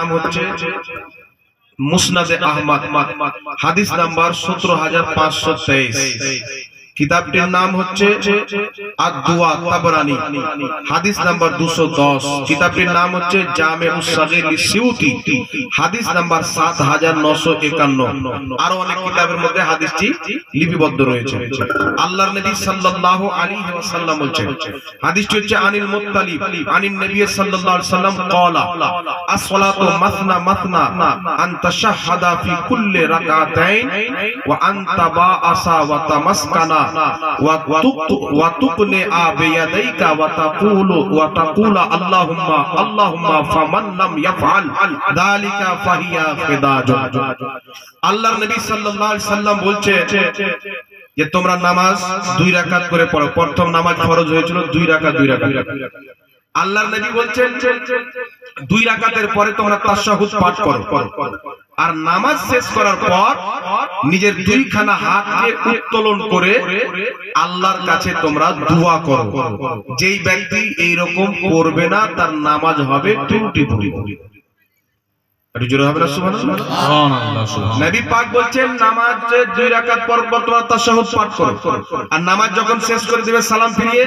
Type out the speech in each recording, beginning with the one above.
নাম হচ্ছে মুসনাদে আহমদ, হাদিস নাম্বার 17523। কিতাবটির নাম হচ্ছে আদ-দুআ তাবরানী, হাদিস নাম্বার 210। কিতাবটির নাম হচ্ছে জামে উস-সাগীর লিসিউতি, হাদিস নাম্বার 7951। আরো অনেক কিতাবের মধ্যে হাদিসটি লিপিবদ্ধ রয়েছে। আল্লাহর নবী সাল্লাল্লাহু আলাইহি ওয়াসাল্লাম বলেছেন, হাদিসটি হচ্ছে আনিল মুত্তালিব আনিন নবী সাল্লাল্লাহু আলাইহি ওয়াসাল্লাম ক্বালা আস-সালাতু মাসনা মাসনা আন তাশাহাদা ফি কুল্লি রাকাতাইন ওয়া আনতা বাআসা ওয়া তামাসকানা ওয়া তুকনে আবিয়াদাইকা ওয়া তাকুলা আল্লাহুম্মা ফামান লাম ইয়াফআল যালিকা ফাহিয়া খিদাজু। আল্লাহর নবী সাল্লাল্লাহু আলাইহি ওয়াসাল্লাম বলছে যে তোমরা নামাজ 2 রাকাত করে পড়ো। প্রথম নামাজ ফরজ হয়েছিল 2 রাকাত। আল্লাহর নবী বলছেন 2 রাকাতের পরে তোমরা তাশাহুদ পাঠ করো, আর নামাজ শেষ করার পর নিজের দুইখানা হাতকে উত্তোলন করে আল্লাহর কাছে তোমরা দোয়া করো। যেই ব্যক্তি এই রকম করবে না তার নামাজ হবে ত্রুটিপূর্ণ। নবী পাক বলছেন নামাজ 2 রাকাত পর তোমরা তাশাহুদ পাঠ করো, আর নামাজ যখন শেষ করে দিবে সালাম ফিরিয়ে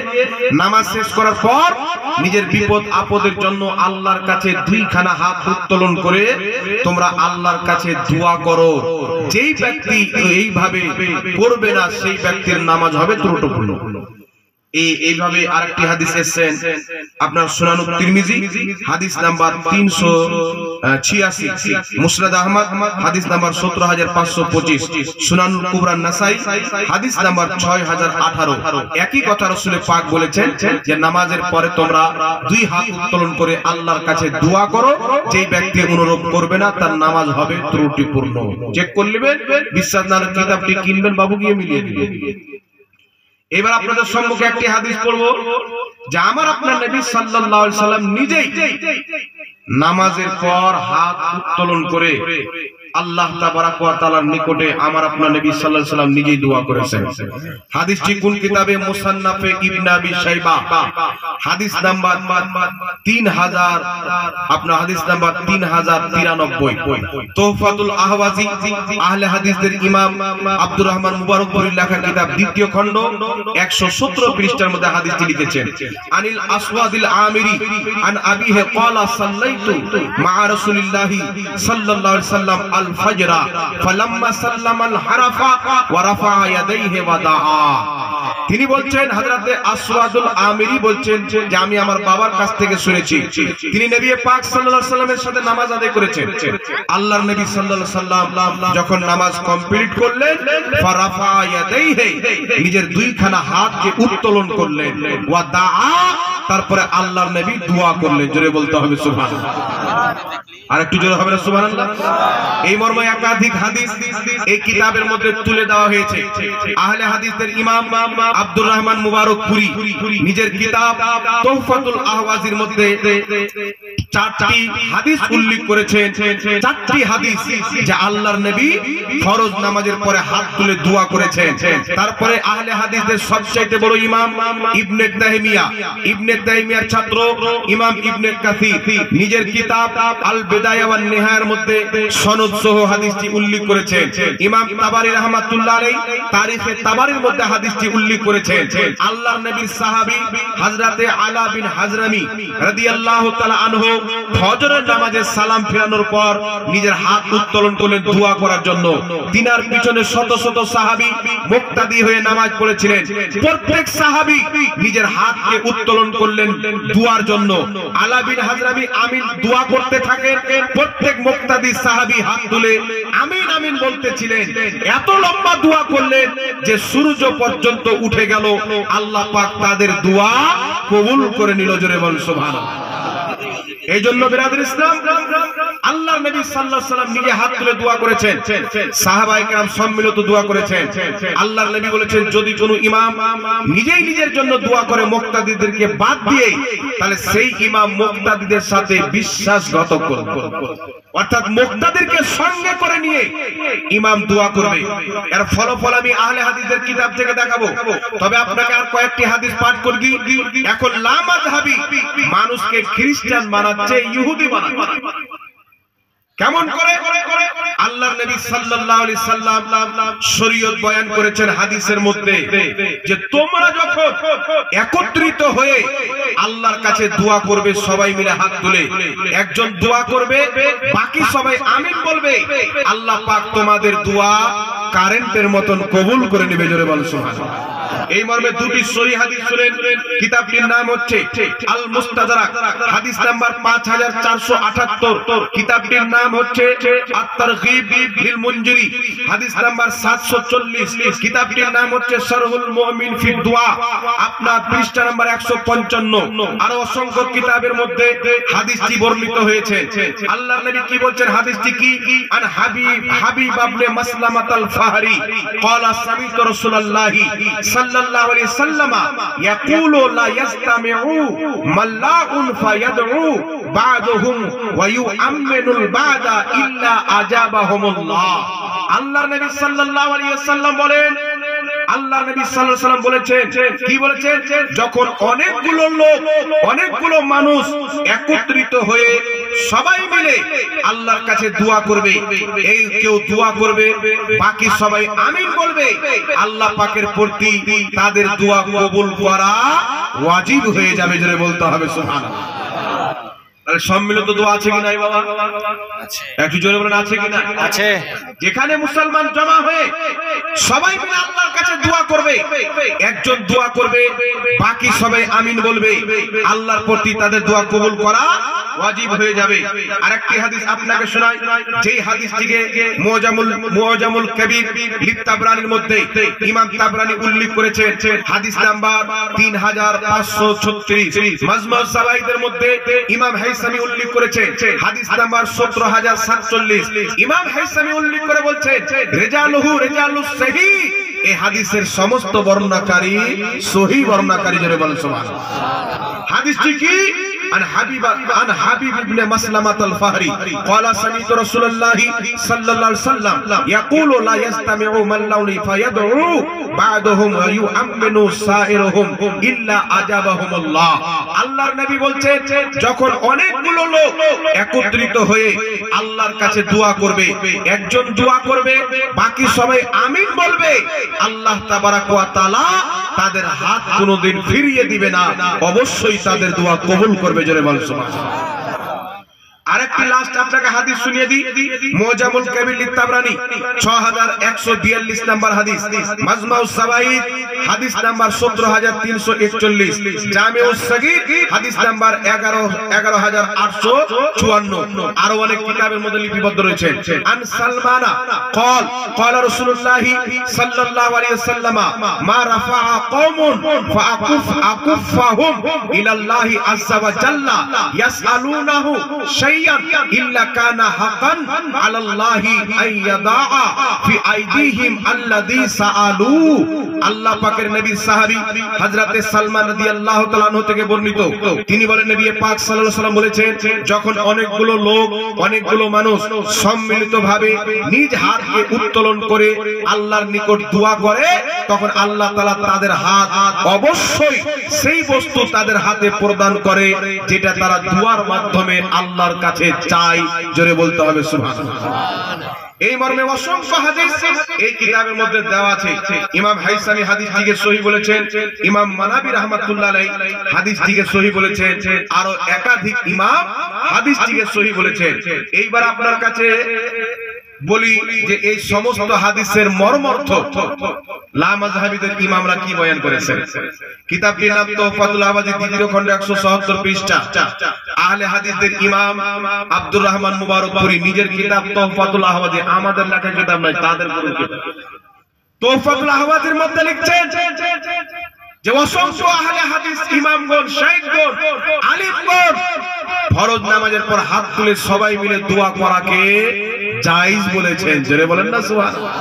নামাজ শেষ করার পর নিজের বিপদ আপদের জন্য আল্লাহর কাছে দুইখানা হাত উত্তোলন করে তোমরা আল্লাহর কাছে দোয়া করো। যেই ব্যক্তি এইভাবে করবে না সেই ব্যক্তির নামাজ হবে ত্রুটিপূর্ণ। এইভাবে আরেকটি হাদিস এসেছেন আপনার সুনান তিরমিজি, হাদিস নাম্বার 386, মুসনাদ আহমদ হাদিস নাম্বার 17525, সুনান কুবরা নাসাই হাদিস নাম্বার 6018। একই কথা রাসূল পাক বলেছেন যে নামাজের পরে তোমরা 2 হাত উত্তোলন করে আল্লাহর কাছে দোয়া করো। যেই ব্যক্তি অনুরূপ করবে না তার নামাজ হবে ত্রুটিপূর্ণ। চেক করে নেবেন, বিশ্বাস না হলে কিতাবটি কিনবেন, বাবু গিয়ে মিলিয়ে দিবেন। এবার আপনাদের সম্মুখে একটি হাদিস পড়বো যে আমার আপনার নবী সাল্লাল্লাহু আলাইহি সাল্লাম নিজেই নামাজের পর হাত উত্তোলন করে আল্লাহ তাবারাক ওয়া তাআলার নিকটে আমার আপনার নবী সাল্লাল্লাহু আলাইহি সাল্লাম নিজেই দোয়া করেছেন। হাদিসটি কোন কিতাবে? মুসান্নাফে ইবনে আবি শাইবা, হাদিস নাম্বার 3000, আপনার হাদিস নাম্বার 3093। তোহফাতুল আহওয়াজি আহলে হাদিসদের ইমাম আব্দুর রহমান মুবারকপুরীর লেখা কিতাব, দ্বিতীয় খণ্ড 117 পৃষ্ঠার মধ্যে হাদিসটি লিখেছেন। আনিল আসওয়াদিল আমিরি আন আবিহি ক্বালা সাল্লাইতু মা রাসূলিল্লাহি সাল্লাল্লাহু আলাইহি সাল্লাম আল-ফাজরা ফালাম্মা সাল্লামাল হারাফা ওয়া রাফা ইয়াদাইহি ওয়া দাআ। তিনি বলছেন, হযরতে আসওয়াদুল আমিরি বলছেন যে আমি আমার বাবার কাছ থেকে শুনেছি তিনি নবী পাক সাল্লাল্লাহু আলাইহি সাল্লামের সাথে নামাজ আদায় করেছেন। আল্লাহর নবী সাল্লাল্লাহু আলাইহি সাল্লাম যখন নামাজ কমপ্লিট করলেন ফারাফা ইয়াদাইহি, নিজের দুইখানা হাতকে উত্তোলন করলেন, ওয়া দাআ, তারপরে আল্লাহর নবী দোয়া করলেন। জোরে বলতে হবে সুবহানাল্লাহ। আর একটু জোরে হবে না সুবহানাল্লাহ। এই মর্মে একাধিক হাদিস এই কিতাবের মধ্যে তুলে দেওয়া হয়েছে। আহলে হাদিসদের ইমাম আব্দুর রহমান মুবারকপুরী নিজের কিতাব তোহফাতুল আহওয়াজির মধ্যে 4টি হাদিস উল্লেখ করেছেন। 4টি হাদিস যে আল্লাহর নবী ফরজ নামাজের পরে হাত তুলে দোয়া করেছেন। তারপরে আহলে হাদিসদের সবচেয়ে বড় ইমাম ইবনে তাইমিয়ার ছাত্র ইমাম ইবনে কাসির নিজের কিতাব আল বিদায়া ওয়ান নিহায়ার মধ্যে সনদ সহ হাদিসটি উল্লেখ করেছেন। ইমাম তাবারী রাহমাতুল্লাহ আলাইহি তারিখে তাবারীর মধ্যে হাদিসটি উল্লেখ করেছেন। আল্লাহর নবীর সাহাবী হযরতে আলা বিন হাজরামি রাদিয়াল্লাহু তাআলা আনহু ফজরের নামাজে সালাম ফিরানোর পর নিজের হাত উত্তোলন করলেন দোয়া করার জন্য। তিনার পিছনে শত শত সাহাবী মুক্তাদি হয়ে নামাজ পড়েছিলেন। প্রত্যেক সাহাবী নিজের হাতকে উত্তোলন করলেন দোয়ার জন্য। আলা বিন হাজরামি আমিন দোয়া করতে থাকেন, প্রত্যেক মুক্তাদি সাহাবী হাত তুলে আমিন আমিন বলতেছিলেন। এত লম্বা দোয়া করলেন যে সূর্য পর্যন্ত উঠে গেল। আল্লাহ পাক তাদের দোয়া কবুল করে নিল। জোরে বল সুবহানাল্লাহ। এই জন্য বিরাদর ইসলাম আল্লাহর নবী সাল্লাল্লাহু আলাইহি সাল্লাম নিজে হাত তুলে দোয়া করেছেন, সাহাবায়ে কেরাম সম্মিলিত দোয়া করেছেন। আল্লাহর নবী বলেছেন যদি কোনো ইমাম নিজেই নিজের জন্য দোয়া করে মুক্তাদিদেরকে বাদ দিয়ে, তাহলে সেই ইমাম মুক্তাদিদের সাথে বিশ্বাসঘাতক করবে। অর্থাৎ মুক্তাদিরকে সঙ্গে করে নিয়ে ইমাম দোয়া করবে। এর ফলাফল আমি আহলে হাদিসের কিতাব থেকে দেখাবো। তবে আপনাকে আর কয়েকটি হাদিস পাঠ করে দিই। এখন লা মাযহাবি মানুষকে খ্রিস্টান বানাচ্ছে, ইহুদি বানাচ্ছে। কেমন করে? আল্লাহর নবী সাল্লাল্লাহু আলাইহি সাল্লাম শরীয়ত বয়ান করেছেন হাদিসের মধ্যে যে তোমরা যখন একত্রিত হয়ে আল্লাহর কাছে দোয়া করবে, সবাই মিলে হাত তুলে একজন দোয়া করবে, বাকি সবাই আমিন বলবে, আল্লাহ পাক তোমাদের দোয়া কারেন্টের মতন কবুল করে নেবে। জোরে বল সুবহানাল্লাহ। এই মর্মে দুটি সহিহ হাদিস শুনেন। কিতাবটির নাম হচ্ছে আল মুস্তাদরাক, হাদিস নাম্বার 5478। কিতাবটির নাম হচ্ছে আত-তারগীব লিল মুনজিরি, হাদিস নাম্বার 740। কিতাবটির নাম হচ্ছে শারহুল মুমিন ফি দুআ, আপনার পৃষ্ঠা নাম্বার 155। আর অসংখ্য কিতাবের মধ্যে হাদিসটি বর্ণিত হয়েছে। আল্লাহর নবী কি বলছেন? হাদিসটি কি? আন হাবিব ইবনে মাসলামাত আল ফাহরি ক্বালা সামি'তু রাসূলুল্লাহি সাল্লাল্লাহু আলাইহি ওয়াসাল্লাম ইয়াকুলু লা ইয়াসতামিউ মাল্লাউন ফায়াদউ বা'দুহুম ওয়া ইউআম্মিনুল বা'দা ইল্লা আজাবাহুমুল্লাহ। আল্লাহর নবী সাল্লাল্লাহু আলাইহি ওয়াসাল্লাম বলেন, আল্লাহ নবী সাল্লাল্লাহু আলাইহি ওয়াসাল্লাম বলেছেন, কি বলেছেন? যখন অনেকগুলো লোক, অনেকগুলো মানুষ একত্রিত হয়ে সবাই মিলে আল্লাহর কাছে দোয়া করবে, এই কেউ দোয়া করবে, বাকি সবাই আমিন বলবে, আল্লাহ পাকের প্রতি তাদের দোয়া কবুল করা ওয়াজিব হয়ে যাবে। জোরে বলতে হবে সুবহানাল্লাহ। তাহলে সম্মিলিত দোয়া আছে কি নাই বাবা? আছে। একটু জোরে বলেন আছে কি না? আছে। যেখানে মুসলমান জমা হয়ে সবাই মিলে আল্লাহর কাছে দোয়া করবে, একজন দোয়া করবে, বাকি সবাই আমিন বলবে, আল্লাহর প্রতি তাদের দোয়া কবুল করা ওয়াজিব হয়ে যাবে। আরেকটি হাদিস আপনাকে শোনাই, যেই হাদিসটিকে মুআজামুল কবির লিত-তাবরানির মধ্যে ইমাম তাবরানি উল্লেখ করেছেন, হাদিস নাম্বার 3536। মাজমু'উস যাওয়াইদের মধ্যে ইমাম হাইসামি উল্লেখ করেছেন, হাদিস নাম্বার 17047। ইমাম হাইসামি উল্লেখ করে বলছেন রিজালুহু রিজালুস সহিহ, এই হাদিসের সমস্ত বর্ণনাকারী সহিহ বর্ণনাকারী। জোরে বলেন সুবহানাল্লাহ। হাদিসটি কি? عن حبيب ابن مسلمة الفهري قال سمعت رسول الله صلى الله عليه وسلم يقول لا يستمع من لون فيدعو بعضهم ويؤمن سائرهم إلا أجابهم الله। আল্লাহর নবী বলছেন, যখন অনেকগুলো লোক একত্রিত হয়ে আল্লাহর কাছে দোয়া করবে, একজন দোয়া করবে, বাকি সবাই আমিন বলবে, আল্লাহ তাবারাক ওয়া তাআলা তাদের হাত কোনোদিন ফিরিয়ে দিবে না, অবশ্যই তাদের দোয়া কবুল করবে। জোরে বল সুবহানাল্লাহ। আরেকটি লাস্ট আপনাকে হাদিস শুনিয়ে দিই, মুআজামুল কবির লিত-তাবরানি 6142 নাম্বার হাদিস, মাজমাউস যাওয়াইদ হাদিস নাম্বার 17341, জামিউস সাগীর হাদিস নাম্বার 11854। আরো অনেক কিতাবের মধ্যে লিপিবদ্ধ রয়েছে। আন সালমানা ক্বালা রাসূলুল্লাহি সাল্লাল্লাহু আলাইহি ওয়াসাল্লাম মা রাফা'a কওমুন ফাআকুফাহুম ইলাল্লাহি আযজা ওয়া জাল্লা ইয়াসআলুনাহু ইল্লা কানা হাকান আলাল্লাহি আইয়াদা ফি আইদিহিম আল্লাযী সাআলু। আল্লাহ পাকের নবীর সাহাবী হযরতে সালমান রাদিয়াল্লাহু তাআলা আনহু থেকে বর্ণিত, তিনি বলেন নবী পাক সাল্লাল্লাহু আলাইহি ওয়াসাল্লাম বলেছেন, যখন অনেকগুলো লোক, অনেকগুলো মানুষ সম্মিলিতভাবে নিজ হাতকে উত্তোলন করে আল্লাহর নিকট দোয়া করে, তখন আল্লাহ তাআলা তাদের হাত অবশ্যই সেই বস্তু তাদের হাতে প্রদান করে যেটা তারা দোয়ার মাধ্যমে আল্লাহর কাছে চাই। জোরে বলতে হবে সুবহানাল্লাহ। এই মর্মে অসংখ্য হাদিস এই কিতাবের মধ্যে দেওয়া আছে। ইমাম হাইসামি হাদিসটিকে সহিহ বলেছেন, ইমাম মানাবী রাহমাতুল্লাহ আলাইহি হাদিসটিকে সহিহ বলেছেন, আরো একাধিক ইমাম হাদিসটিকে সহিহ বলেছেন। এইবার আপনার কাছে বলি যে এই সমস্ত হাদিসের মর্মার্থ লা মাযহাবীদের ইমামরা কি বয়ান করেছেন। কিতাবটির নাম তুহফাতুল আহওয়াযী, দ্বিতীয় খণ্ড 177 পৃষ্ঠা। আহলে হাদিসদের ইমাম আব্দুর রহমান মুবারকপুরী নিজের কিতাব তুহফাতুল আহওয়াযী, আমাদের লেখা কিতাব নয়, তাদের পুরো কিতাব তুহফাতুল আহওয়াযীর মধ্যে লিখছেন যে অসংখ্য আহলে হাদিস ইমামগণ, শাইখগণ, আলিমগণ ফরজ নামাজের পর হাত তুলে সবাই মিলে দোয়া করাকে জায়েজ বলেছেন। জোরে বলেন না সুবহানাল্লাহ।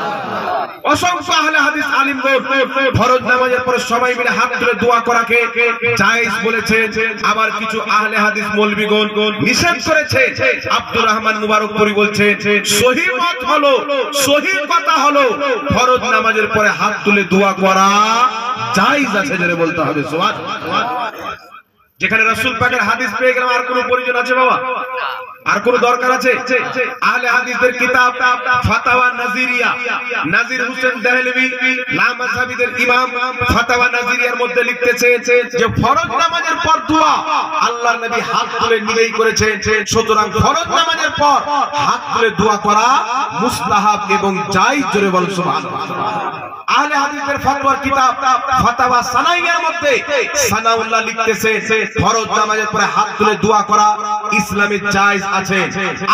অসংখ্য আহলে হাদিস আলিমগণ ফরজ নামাজের পর সবাই মিলে হাত তুলে দোয়া করাকে জায়েজ বলেছেন। আবার কিছু আহলে হাদিস মৌলভীগণ নিষেধ করেছে। আব্দুর রহমান মুবারকপুরী বলছেন সহিহ মত হলো, সহিহ কথা হলো ফরজ নামাজের পরে হাত তুলে দোয়া করা জায়েজ আছে। জোরে বলতে হবে সুবহানাল্লাহ। যেখানে রাসূল পাকের হাদিস পেয়ে গেলাম, আর কোনো প্রয়োজন আছে বাবা? আর কোন দরকার আছে? আহলে হাদিসদের কিতাব ফাতাওয়া নাজিরিয়া, নাজির হোসেন দেহলভী লামাযহাবীদের ইমাম ফাতাওয়া নাজিরিয়ার মধ্যে লিখতেছে যে ফরজ নামাজের পর দোয়া আল্লাহর নবী হাত তুলে নিজেই করেছেন। সুতরাং ফরজ নামাজের পর হাত তুলে দোয়া করা মুস্তাহাব এবং জায়েজ। জোরে বল সুবহানাল্লাহ। আহলে হাদিসের ফতোয়ার কিতাব ফাতাওয়া সানাইয়ার মধ্যে সানাউল্লাহ লিখতেছে ফরজ নামাজের পরে হাত তুলে দোয়া করা ইসলামে জায়েজ আছে।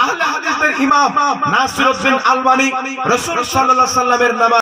আহলে হাদিসদের ইমাম নাসিরউদ্দিন আলবানী রাসূল সাল্লাল্লাহু আলাইহি ওয়াসাল্লামের নামাজ